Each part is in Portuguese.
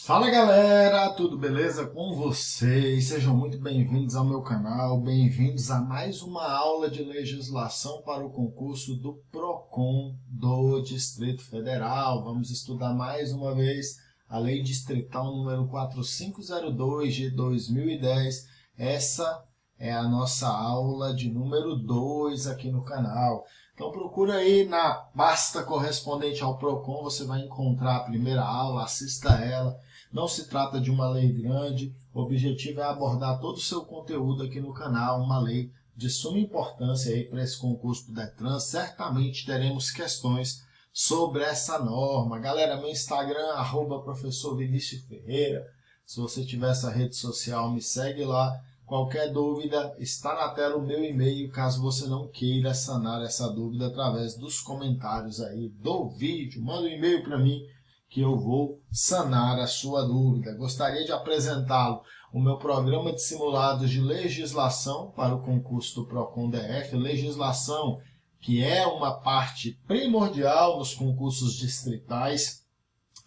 Fala galera, tudo beleza com vocês? Sejam muito bem-vindos ao meu canal, bem-vindos a mais uma aula de legislação para o concurso do PROCON do Distrito Federal. Vamos estudar mais uma vez a Lei Distrital número 4502 de 2010. Essa é a nossa aula de número 2 aqui no canal. Então procura aí na pasta correspondente ao PROCON, você vai encontrar a primeira aula, assista a ela. Não se trata de uma lei grande, o objetivo é abordar todo o seu conteúdo aqui no canal, uma lei de suma importância aí para esse concurso do Detran. Certamente teremos questões sobre essa norma. Galera, meu Instagram, @professor_Vinicius_Ferreira. Se você tiver essa rede social, me segue lá. Qualquer dúvida, está na tela o meu e-mail, caso você não queira sanar essa dúvida através dos comentários aí do vídeo. Manda um e-mail para mim que eu vou sanar a sua dúvida. Gostaria de apresentá-lo o meu programa de simulados de legislação para o concurso do PROCON DF, legislação que é uma parte primordial nos concursos distritais.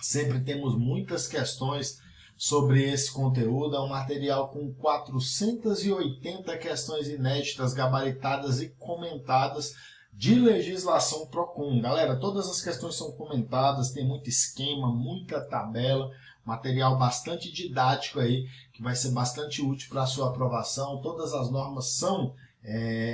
Sempre temos muitas questões sobre esse conteúdo. É um material com 480 questões inéditas, gabaritadas e comentadas de legislação PROCON. Galera, todas as questões são comentadas, tem muito esquema, muita tabela, material bastante didático aí, que vai ser bastante útil para a sua aprovação. Todas as normas são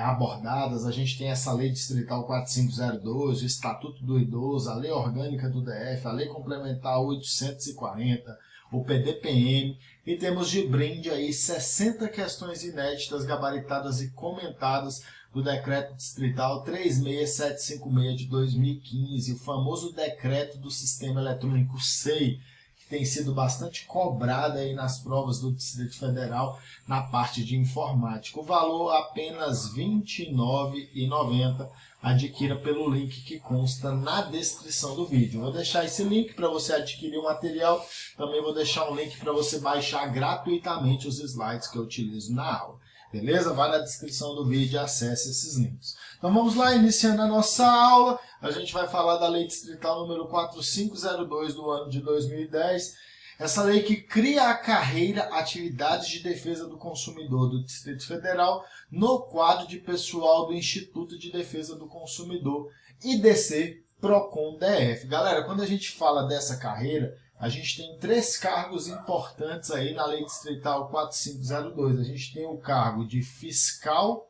abordadas. A gente tem essa Lei Distrital 4502, o Estatuto do Idoso, a Lei Orgânica do DF, a Lei Complementar 840, o PDPM, e temos de brinde aí 60 questões inéditas, gabaritadas e comentadas do Decreto Distrital 36756 de 2015, o famoso decreto do Sistema Eletrônico SEI, que tem sido bastante cobrado aí nas provas do Distrito Federal na parte de informática. O valor apenas R$ 29,90. Adquira pelo link que consta na descrição do vídeo. Vou deixar esse link para você adquirir o material. Também vou deixar um link para você baixar gratuitamente os slides que eu utilizo na aula. Beleza? Vai na descrição do vídeo e acesse esses links. Então vamos lá, iniciando a nossa aula. A gente vai falar da Lei Distrital número 4502 do ano de 2010. Essa lei que cria a carreira Atividades de Defesa do Consumidor do Distrito Federal no quadro de pessoal do Instituto de Defesa do Consumidor, IDC PROCON DF. Galera, quando a gente fala dessa carreira, a gente tem 3 cargos importantes aí na Lei Distrital 4502. A gente tem o cargo de Fiscal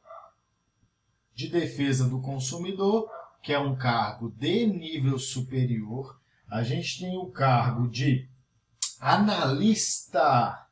de Defesa do Consumidor, que é um cargo de nível superior. A gente tem o cargo de Analista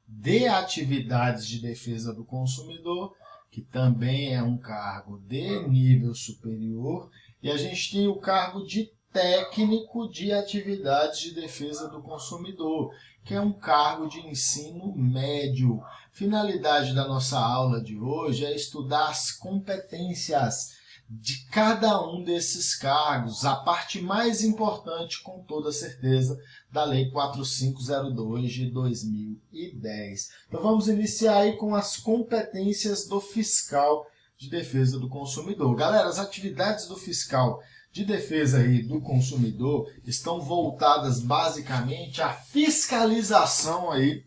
de Atividades de Defesa do Consumidor, que também é um cargo de nível superior. E a gente tem o cargo de Técnico de Atividades de Defesa do Consumidor, que é um cargo de ensino médio. Finalidade da nossa aula de hoje é estudar as competências de cada um desses cargos, a parte mais importante, com toda certeza, da Lei 4502 de 2010. Então vamos iniciar aí com as competências do fiscal de defesa do consumidor. Galera, as atividades do fiscal de defesa aí do consumidor estão voltadas basicamente à fiscalização aí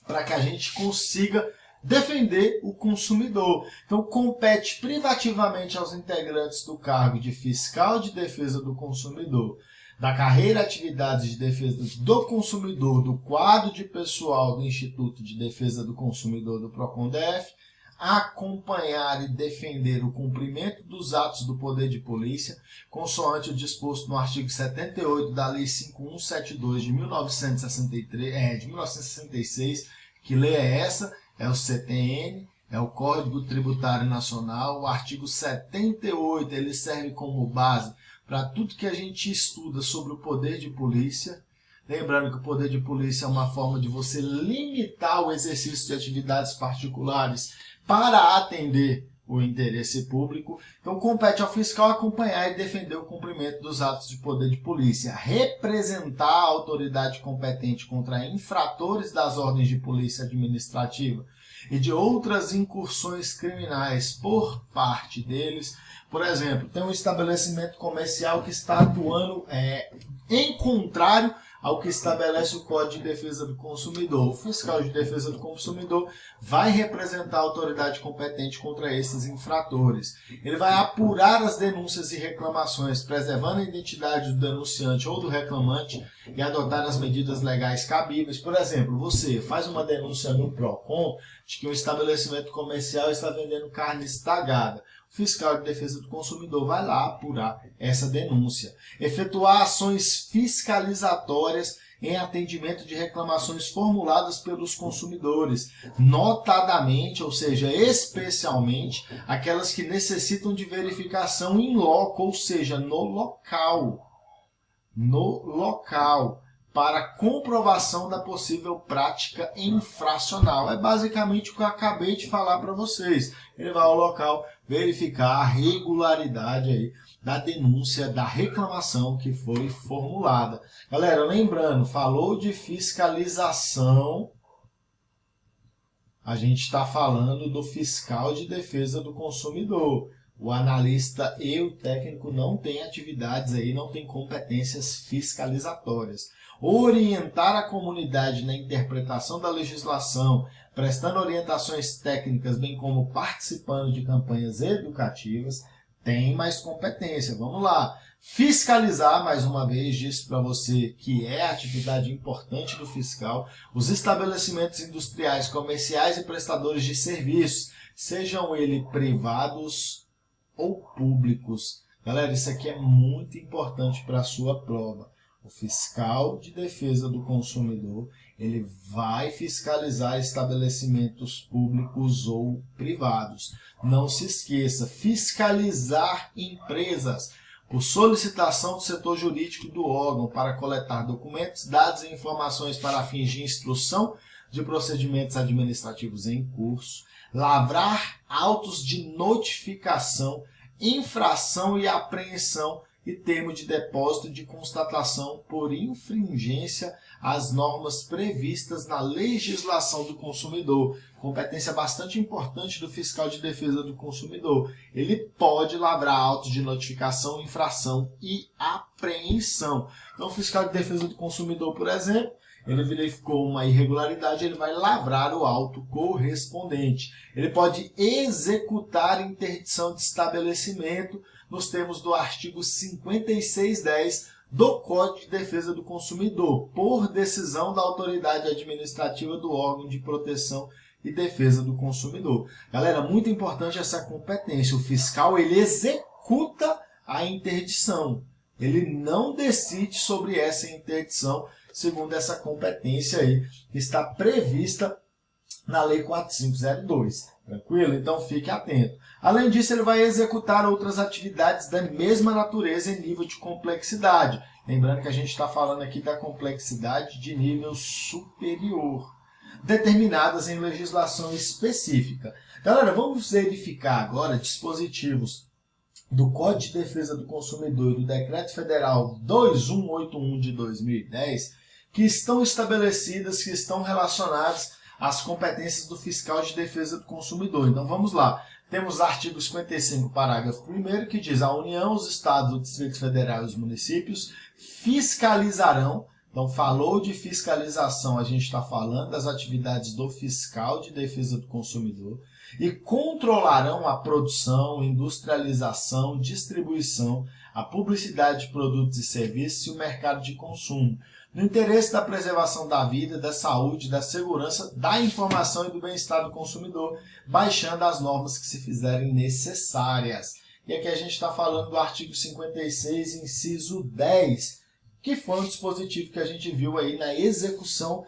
para que a gente consiga defender o consumidor. Então, compete privativamente aos integrantes do cargo de fiscal de defesa do consumidor, da carreira Atividades de Defesa do Consumidor, do quadro de pessoal do Instituto de Defesa do Consumidor do PROCON DF, acompanhar e defender o cumprimento dos atos do poder de polícia, consoante o disposto no artigo 78 da Lei 5172 de 1966, que lei é essa? É o CTN, é o Código Tributário Nacional. O artigo 78, ele serve como base para tudo que a gente estuda sobre o poder de polícia. Lembrando que o poder de polícia é uma forma de você limitar o exercício de atividades particulares para atender o interesse público. Então, compete ao fiscal acompanhar e defender o cumprimento dos atos de poder de polícia, representar a autoridade competente contra infratores das ordens de polícia administrativa e de outras incursões criminais por parte deles. Por exemplo, tem um estabelecimento comercial que está atuando em contrário ao que estabelece o Código de Defesa do Consumidor. O fiscal de defesa do consumidor vai representar a autoridade competente contra esses infratores. Ele vai apurar as denúncias e reclamações, preservando a identidade do denunciante ou do reclamante e adotar as medidas legais cabíveis. Por exemplo, você faz uma denúncia no PROCON de que um estabelecimento comercial está vendendo carne estragada. O fiscal de defesa do consumidor vai lá apurar essa denúncia. Efetuar ações fiscalizatórias em atendimento de reclamações formuladas pelos consumidores, notadamente, ou seja, especialmente, aquelas que necessitam de verificação in loco, ou seja, no local, para comprovação da possível prática infracional. É basicamente o que eu acabei de falar para vocês. Ele vai ao local verificar a regularidade aí da denúncia, da reclamação que foi formulada. Galera, lembrando, falou de fiscalização, a gente está falando do fiscal de defesa do consumidor. O analista e o técnico não têm atividades aí, não têm competências fiscalizatórias. Orientar a comunidade na interpretação da legislação, prestando orientações técnicas, bem como participando de campanhas educativas, tem mais competência. Vamos lá. Fiscalizar, mais uma vez, disse para você que é a atividade importante do fiscal, os estabelecimentos industriais, comerciais e prestadores de serviços, sejam eles privados ou públicos. Galera, isso aqui é muito importante para a sua prova. O fiscal de defesa do consumidor, ele vai fiscalizar estabelecimentos públicos ou privados. Não se esqueça, fiscalizar empresas por solicitação do setor jurídico do órgão para coletar documentos, dados e informações para fins de instrução de procedimentos administrativos em curso, lavrar autos de notificação, infração e apreensão e termo de depósito de constatação por infringência às normas previstas na legislação do consumidor. Competência bastante importante do fiscal de defesa do consumidor. Ele pode lavrar autos de notificação, infração e apreensão. Então, o fiscal de defesa do consumidor, por exemplo, ele verificou uma irregularidade, ele vai lavrar o auto correspondente. Ele pode executar interdição de estabelecimento nos termos do artigo 5610 do Código de Defesa do Consumidor, por decisão da autoridade administrativa do órgão de proteção e defesa do consumidor. Galera, muito importante essa competência. O fiscal, ele executa a interdição. Ele não decide sobre essa interdição, segundo essa competência aí que está prevista na Lei 4502. Tranquilo? Então fique atento. Além disso, ele vai executar outras atividades da mesma natureza em nível de complexidade. Lembrando que a gente está falando aqui da complexidade de nível superior, determinadas em legislação específica. Galera, vamos verificar agora dispositivos do Código de Defesa do Consumidor e do Decreto Federal 2181 de 2010, que estão estabelecidas, que estão relacionadas às competências do fiscal de defesa do consumidor. Então vamos lá. Temos o artigo 55, parágrafo 1º, que diz: a União, os Estados, o Distrito Federal e os municípios fiscalizarão. Então, falou de fiscalização, a gente está falando das atividades do fiscal de defesa do consumidor, e controlarão a produção, industrialização, distribuição, a publicidade de produtos e serviços e o mercado de consumo, no interesse da preservação da vida, da saúde, da segurança, da informação e do bem-estar do consumidor, baixando as normas que se fizerem necessárias. E aqui a gente está falando do artigo 56, inciso 10, que foi um dispositivo que a gente viu aí na execução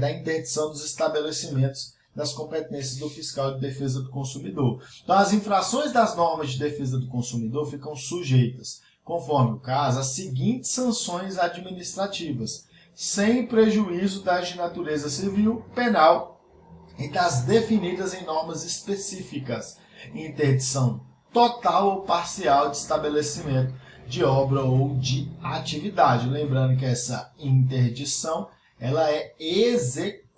da interdição dos estabelecimentos das competências do fiscal de defesa do consumidor. Então, as infrações das normas de defesa do consumidor ficam sujeitas, conforme o caso, às seguintes sanções administrativas, sem prejuízo das de natureza civil, penal e das definidas em normas específicas: interdição total ou parcial de estabelecimento, de obra ou de atividade. Lembrando que essa interdição ela é executada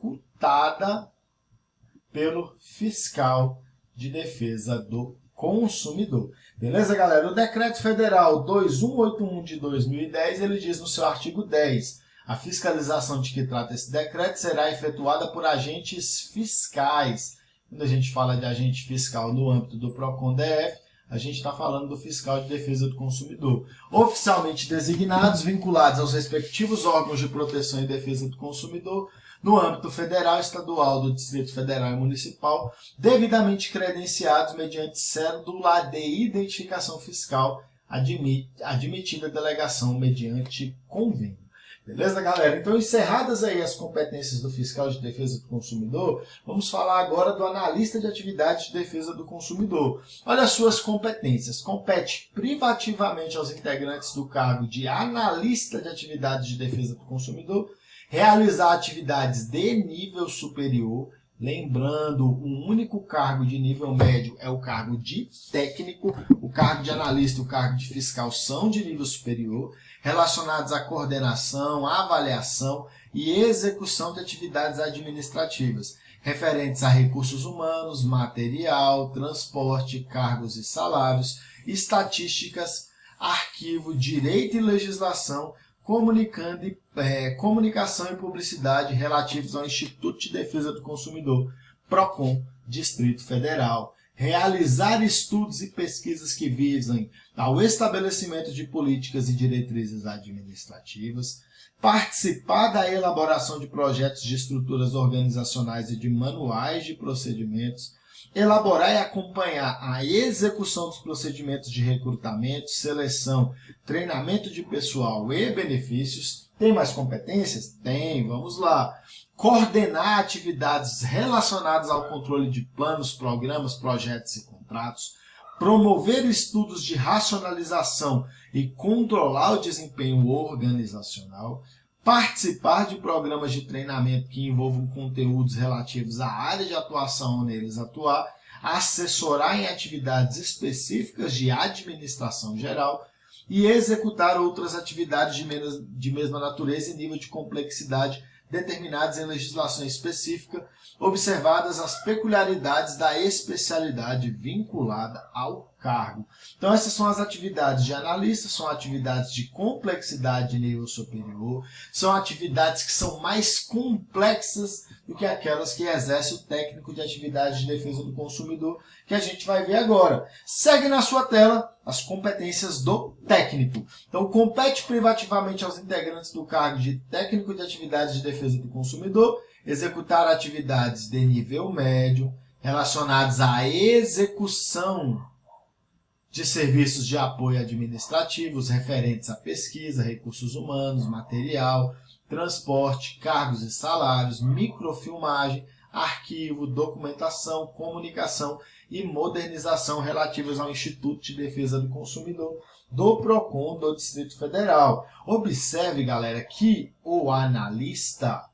pelo fiscal de defesa do consumidor. Beleza, galera? O Decreto Federal 2181 de 2010, ele diz no seu artigo 10: A fiscalização de que trata esse decreto será efetuada por agentes fiscais. Quando a gente fala de agente fiscal no âmbito do PROCON-DF, a gente está falando do fiscal de defesa do consumidor. Oficialmente designados, vinculados aos respectivos órgãos de proteção e defesa do consumidor, no âmbito federal, estadual, do Distrito Federal e Municipal, devidamente credenciados mediante cédula de identificação fiscal, admitida delegação mediante convênio. Beleza, galera? Então, encerradas aí as competências do fiscal de defesa do consumidor, vamos falar agora do analista de atividade de defesa do consumidor. Olha as suas competências. Compete privativamente aos integrantes do cargo de analista de atividade de defesa do consumidor realizar atividades de nível superior. Lembrando, o único cargo de nível médio é o cargo de técnico, o cargo de analista e o cargo de fiscal são de nível superior, relacionados à coordenação, avaliação e execução de atividades administrativas, referentes a recursos humanos, material, transporte, cargos e salários, estatísticas, arquivo, direito e legislação, comunicação e publicidade relativos ao Instituto de Defesa do Consumidor, PROCON, Distrito Federal. Realizar estudos e pesquisas que visem ao estabelecimento de políticas e diretrizes administrativas, participar da elaboração de projetos de estruturas organizacionais e de manuais de procedimentos, elaborar e acompanhar a execução dos procedimentos de recrutamento, seleção, treinamento de pessoal e benefícios. Tem mais competências? Tem, vamos lá. Coordenar atividades relacionadas ao controle de planos, programas, projetos e contratos. Promover estudos de racionalização e controlar o desempenho organizacional. Participar de programas de treinamento que envolvam conteúdos relativos à área de atuação onde eles atuar, assessorar em atividades específicas de administração geral e executar outras atividades de mesma natureza e nível de complexidade determinados em legislação específica, observadas as peculiaridades da especialidade vinculada ao cargo. Então, essas são as atividades de analista, são atividades de complexidade de nível superior, são atividades que são mais complexas do que aquelas que exerce o técnico de atividade de defesa do consumidor, que a gente vai ver agora. Segue na sua tela as competências do técnico. Então, compete privativamente aos integrantes do cargo de técnico de atividade de defesa do consumidor, executar atividades de nível médio relacionadas à execução de serviços de apoio administrativos referentes à pesquisa, recursos humanos, material, transporte, cargos e salários, microfilmagem, arquivo, documentação, comunicação e modernização relativas ao Instituto de Defesa do Consumidor do PROCON do Distrito Federal. Observe, galera, que o analista,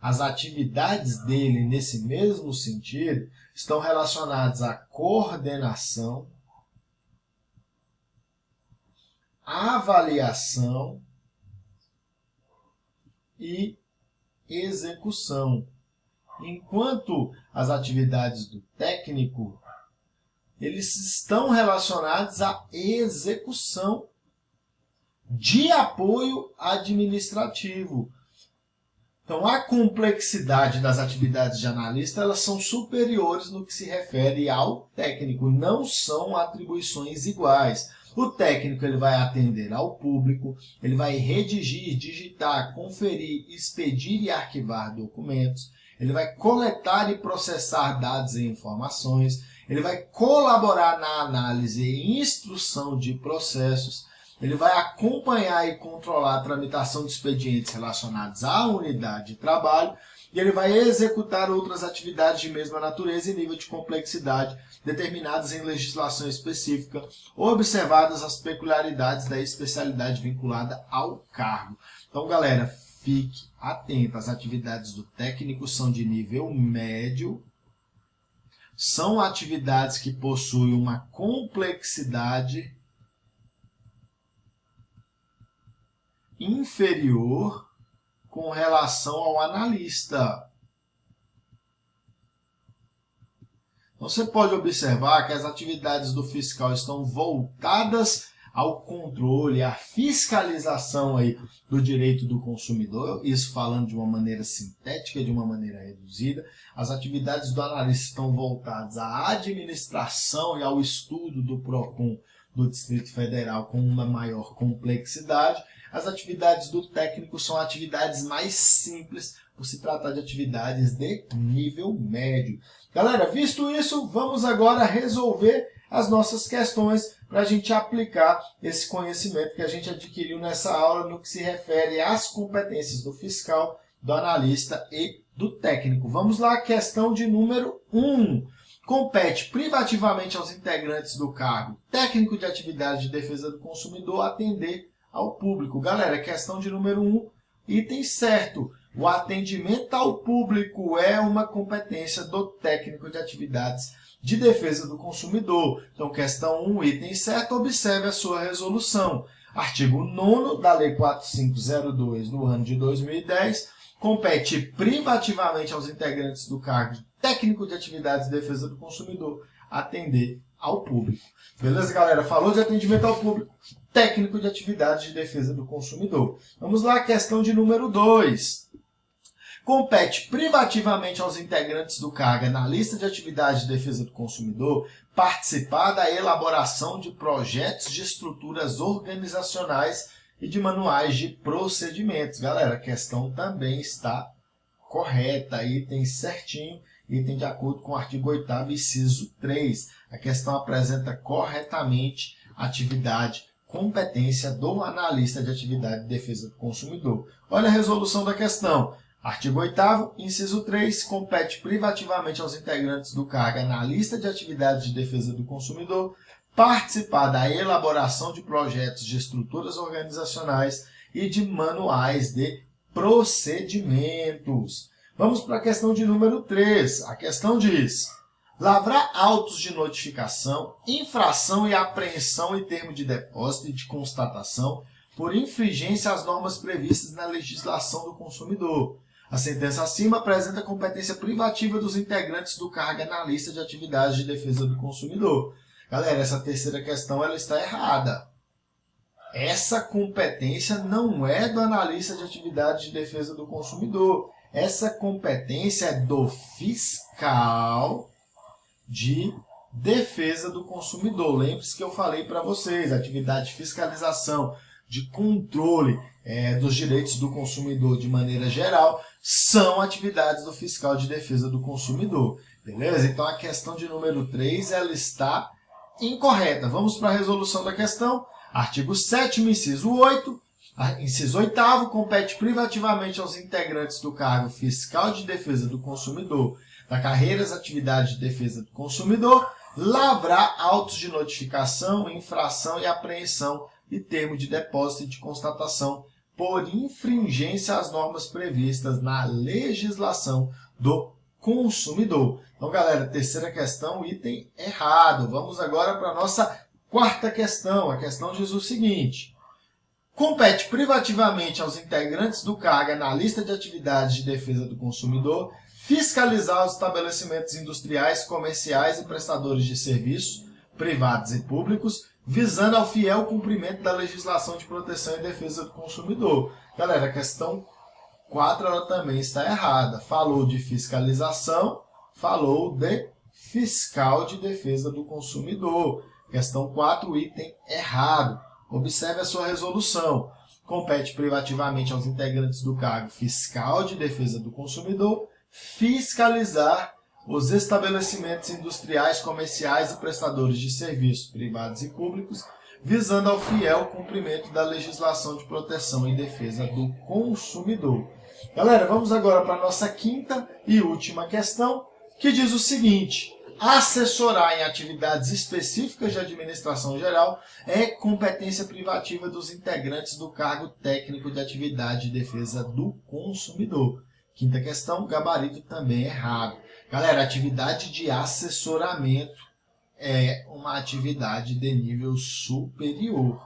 as atividades dele nesse mesmo sentido estão relacionadas à coordenação, avaliação e execução. Enquanto as atividades do técnico, eles estão relacionados à execução de apoio administrativo. Então, a complexidade das atividades de analista, elas são superiores no que se refere ao técnico, não são atribuições iguais. O técnico ele vai atender ao público, ele vai redigir, digitar, conferir, expedir e arquivar documentos, ele vai coletar e processar dados e informações, ele vai colaborar na análise e instrução de processos, ele vai acompanhar e controlar a tramitação de expedientes relacionados à unidade de trabalho e ele vai executar outras atividades de mesma natureza e nível de complexidade determinadas em legislação específica, observadas as peculiaridades da especialidade vinculada ao cargo. Então, galera, fique atento. As atividades do técnico são de nível médio, são atividades que possuem uma complexidade inferior com relação ao analista. Então, você pode observar que as atividades do fiscal estão voltadas ao controle, à fiscalização aí do direito do consumidor, isso falando de uma maneira sintética, de uma maneira reduzida. As atividades do analista estão voltadas à administração e ao estudo do PROCON do Distrito Federal com uma maior complexidade. As atividades do técnico são atividades mais simples, por se tratar de atividades de nível médio. Galera, visto isso, vamos agora resolver as nossas questões para a gente aplicar esse conhecimento que a gente adquiriu nessa aula no que se refere às competências do fiscal, do analista e do técnico. Vamos lá, questão de número 1. Compete privativamente aos integrantes do cargo técnico de atividade de defesa do consumidor atender ao público. Galera, questão de número 1, item certo. O atendimento ao público é uma competência do técnico de atividades de defesa do consumidor. Então, questão 1, item certo, observe a sua resolução. Artigo 9º da Lei 4502 do ano de 2010, compete privativamente aos integrantes do cargo de técnico de atividades de defesa do consumidor atender ao público. Beleza, galera? Falou de atendimento ao público, técnico de atividades de defesa do consumidor. Vamos lá, questão de número 2. Compete privativamente aos integrantes do cargo analista de atividade de defesa do consumidor participar da elaboração de projetos de estruturas organizacionais e de manuais de procedimentos. Galera, a questão também está correta, item certinho, item de acordo com o artigo 8º, inciso 3. A questão apresenta corretamente atividade, competência do analista de atividade de defesa do consumidor. Olha a resolução da questão. Artigo 8º, inciso 3, compete privativamente aos integrantes do cargo analista de atividade de defesa do consumidor participar da elaboração de projetos de estruturas organizacionais e de manuais de procedimentos. Vamos para a questão de número 3. A questão diz: lavrar autos de notificação, infração e apreensão em termo de depósito e de constatação por infringência às normas previstas na legislação do consumidor. A sentença acima apresenta competência privativa dos integrantes do cargo analista de atividades de defesa do consumidor. Galera, essa terceira questão ela está errada. Essa competência não é do analista de atividade de defesa do consumidor. Essa competência é do fiscal de defesa do consumidor. Lembre-se que eu falei para vocês, atividade de fiscalização, de controle dos direitos do consumidor de maneira geral, são atividades do fiscal de defesa do consumidor. Beleza? Então, a questão de número 3 ela está incorreta. Vamos para a resolução da questão. Artigo 7º, inciso 8. Inciso 8º, compete privativamente aos integrantes do cargo fiscal de defesa do consumidor da carreiras atividade de defesa do consumidor lavrar autos de notificação, infração e apreensão e termo de depósito e de constatação por infringência às normas previstas na legislação do consumidor. Então, galera, terceira questão, item errado. Vamos agora para a nossa quarta questão. A questão diz o seguinte: compete privativamente aos integrantes do cargo analista de atividades de defesa do consumidor fiscalizar os estabelecimentos industriais, comerciais e prestadores de serviços, privados e públicos, visando ao fiel cumprimento da legislação de proteção e defesa do consumidor. Galera, a questão 4 ela também está errada. Falou de fiscalização, falou de fiscal de defesa do consumidor. Questão 4, item errado. Observe a sua resolução. Compete privativamente aos integrantes do cargo fiscal de defesa do consumidor fiscalizar os estabelecimentos industriais, comerciais e prestadores de serviços privados e públicos, visando ao fiel cumprimento da legislação de proteção e defesa do consumidor. Galera, vamos agora para a nossa quinta e última questão, que diz o seguinte: assessorar em atividades específicas de administração geral é competência privativa dos integrantes do cargo técnico de atividade de defesa do consumidor. Quinta questão, gabarito também errado. Galera, atividade de assessoramento é uma atividade de nível superior.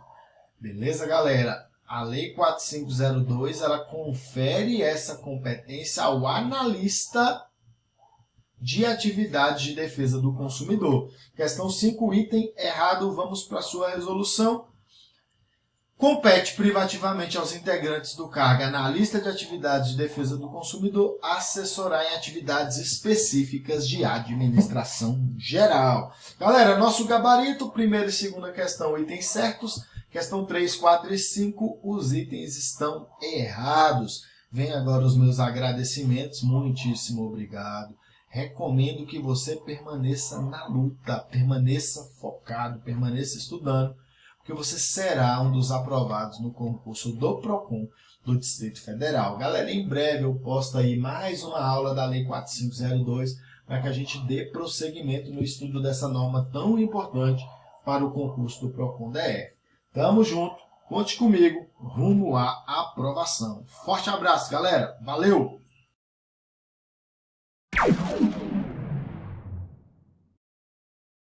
Beleza, galera? A Lei 4502, ela confere essa competência ao analista de atividade de defesa do consumidor. Questão 5, item errado, vamos para a sua resolução. Compete privativamente aos integrantes do CARG, analista de atividades de defesa do consumidor, assessorar em atividades específicas de administração geral. Galera, nosso gabarito, primeira e segunda questão, itens certos. Questão 3, 4 e 5, os itens estão errados. Vem agora os meus agradecimentos, muitíssimo obrigado. Recomendo que você permaneça na luta, permaneça focado, permaneça estudando, porque você será um dos aprovados no concurso do PROCON do Distrito Federal. Galera, em breve eu posto aí mais uma aula da Lei 4502 para que a gente dê prosseguimento no estudo dessa norma tão importante para o concurso do PROCON DF. Tamo junto, conte comigo, rumo à aprovação. Forte abraço, galera. Valeu!